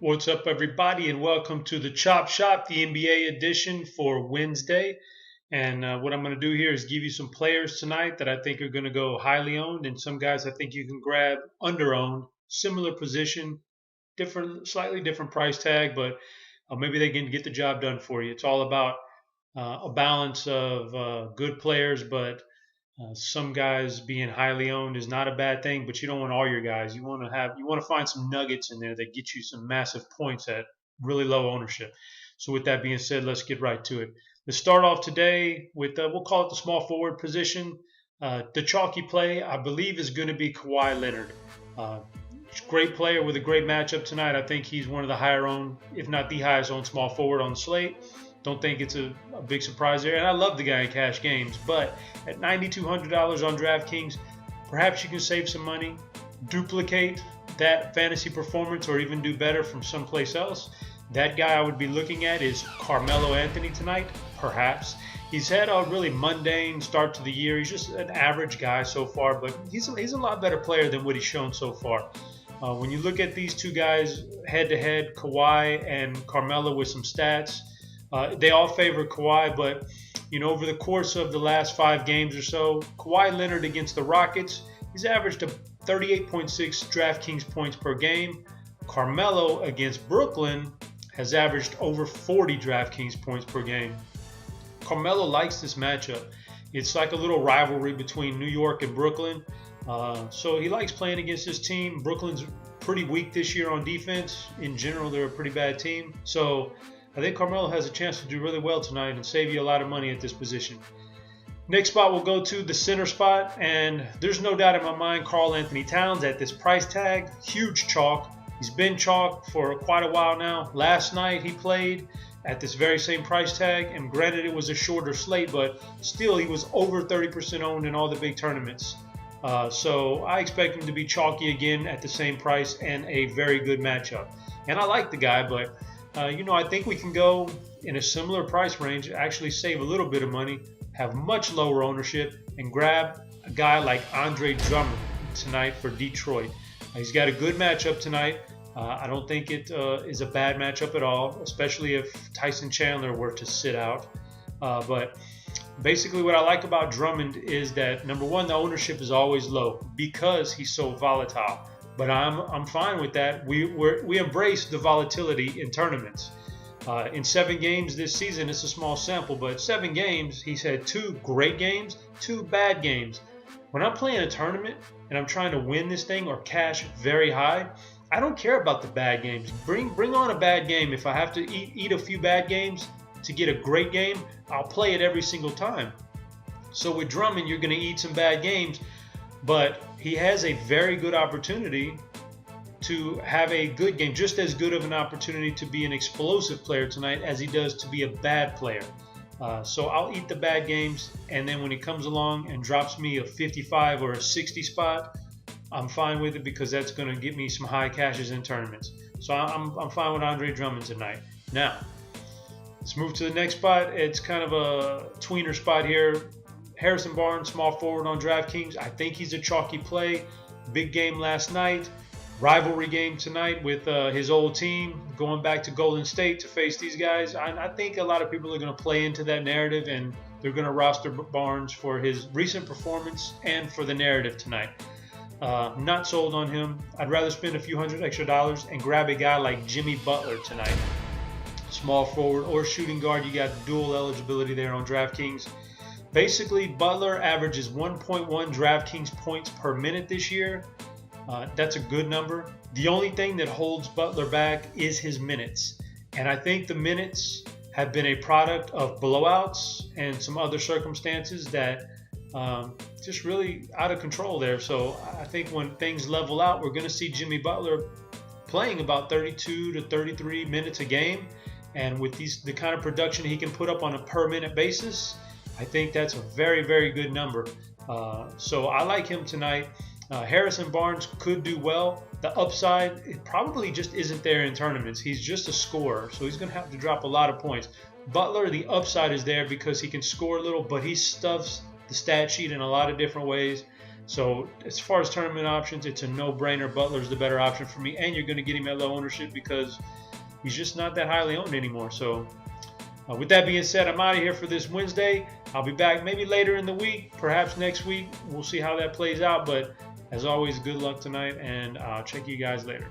What's up, everybody, and welcome to the Chop Shop, the NBA edition for Wednesday. And what I'm going to do here is give you some players tonight that I think are going to go highly owned, and some guys I think you can grab under owned, similar position, slightly different price tag, but maybe they can get the job done for you. It's all about a balance of good players, but some guys being highly owned is not a bad thing, but you don't want all your guys. You want to find some nuggets in there that get you some massive points at really low ownership. So with that being said, let's get right to it. Let's start off today with we'll call it the small forward position. The chalky play, I believe, is going to be Kawhi Leonard. Great player with a great matchup tonight. I think he's one of the higher owned, if not the highest owned small forward on the slate. Don't think it's a big surprise there. And I love the guy in cash games. But at $9,200 on DraftKings, perhaps you can save some money, duplicate that fantasy performance, or even do better from someplace else. That guy I would be looking at is Carmelo Anthony tonight, perhaps. He's had a really mundane start to the year. He's just an average guy so far, but he's a lot better player than what he's shown so far. When you look at these two guys head-to-head, Kawhi and Carmelo with some stats, they all favor Kawhi, but over the course of the last 5 games or so, Kawhi Leonard against the Rockets, he's averaged a 38.6 DraftKings points per game. Carmelo against Brooklyn has averaged over 40 DraftKings points per game. Carmelo likes this matchup. It's like a little rivalry between New York and Brooklyn. So he likes playing against his team. Brooklyn's pretty weak this year on defense. In general, they're a pretty bad team. So I think Carmelo has a chance to do really well tonight and save you a lot of money at this position. Next spot, we'll go to the center spot, and there's no doubt in my mind Karl-Anthony Towns at this price tag, huge chalk. He's been chalk for quite a while now. Last night he played at this very same price tag, and granted it was a shorter slate, but still he was over 30% owned in all the big tournaments. So I expect him to be chalky again at the same price and a very good matchup. And I like the guy, but I think we can go in a similar price range, actually save a little bit of money, have much lower ownership, and grab a guy like Andre Drummond tonight for Detroit. He's got a good matchup tonight. I don't think it is a bad matchup at all, especially if Tyson Chandler were to sit out. But basically what I like about Drummond is that, number one, the ownership is always low because he's so volatile. But I'm fine with that. We embrace the volatility in tournaments. In 7 games this season, it's a small sample, but 7 games, he's had 2 great games, 2 bad games. When I'm playing a tournament and I'm trying to win this thing or cash very high, I don't care about the bad games. Bring on a bad game. If I have to eat a few bad games to get a great game, I'll play it every single time. So with Drummond, you're going to eat some bad games, but he has a very good opportunity to have a good game, just as good of an opportunity to be an explosive player tonight as he does to be a bad player. So I'll eat the bad games, and then when he comes along and drops me a 55 or a 60 spot, I'm fine with it because that's going to get me some high cashes in tournaments. So I'm fine with Andre Drummond tonight. Now, let's move to the next spot. It's kind of a tweener spot here. Harrison Barnes, small forward on DraftKings. I think he's a chalky play. Big game last night. Rivalry game tonight with his old team, going back to Golden State to face these guys. I think a lot of people are going to play into that narrative, and they're going to roster Barnes for his recent performance and for the narrative tonight. Not sold on him. I'd rather spend a few $100 extra and grab a guy like Jimmy Butler tonight. Small forward or shooting guard. You got dual eligibility there on DraftKings. Basically, Butler averages 1.1 DraftKings points per minute this year. That's a good number. The only thing that holds Butler back is his minutes. And I think the minutes have been a product of blowouts and some other circumstances that just really out of control there. So I think when things level out, we're going to see Jimmy Butler playing about 32 to 33 minutes a game. And with the kind of production he can put up on a per minute basis, I think that's a very, very good number. So I like him tonight. Harrison Barnes could do well. The upside, it probably just isn't there in tournaments. He's just a scorer, so he's going to have to drop a lot of points. Butler, the upside is there because he can score a little, but he stuffs the stat sheet in a lot of different ways. So as far as tournament options, it's a no-brainer. Butler's the better option for me, and you're going to get him at low ownership because he's just not that highly owned anymore. So with that being said, I'm out of here for this Wednesday. I'll be back maybe later in the week, perhaps next week. We'll see how that plays out. But as always, good luck tonight, and I'll check you guys later.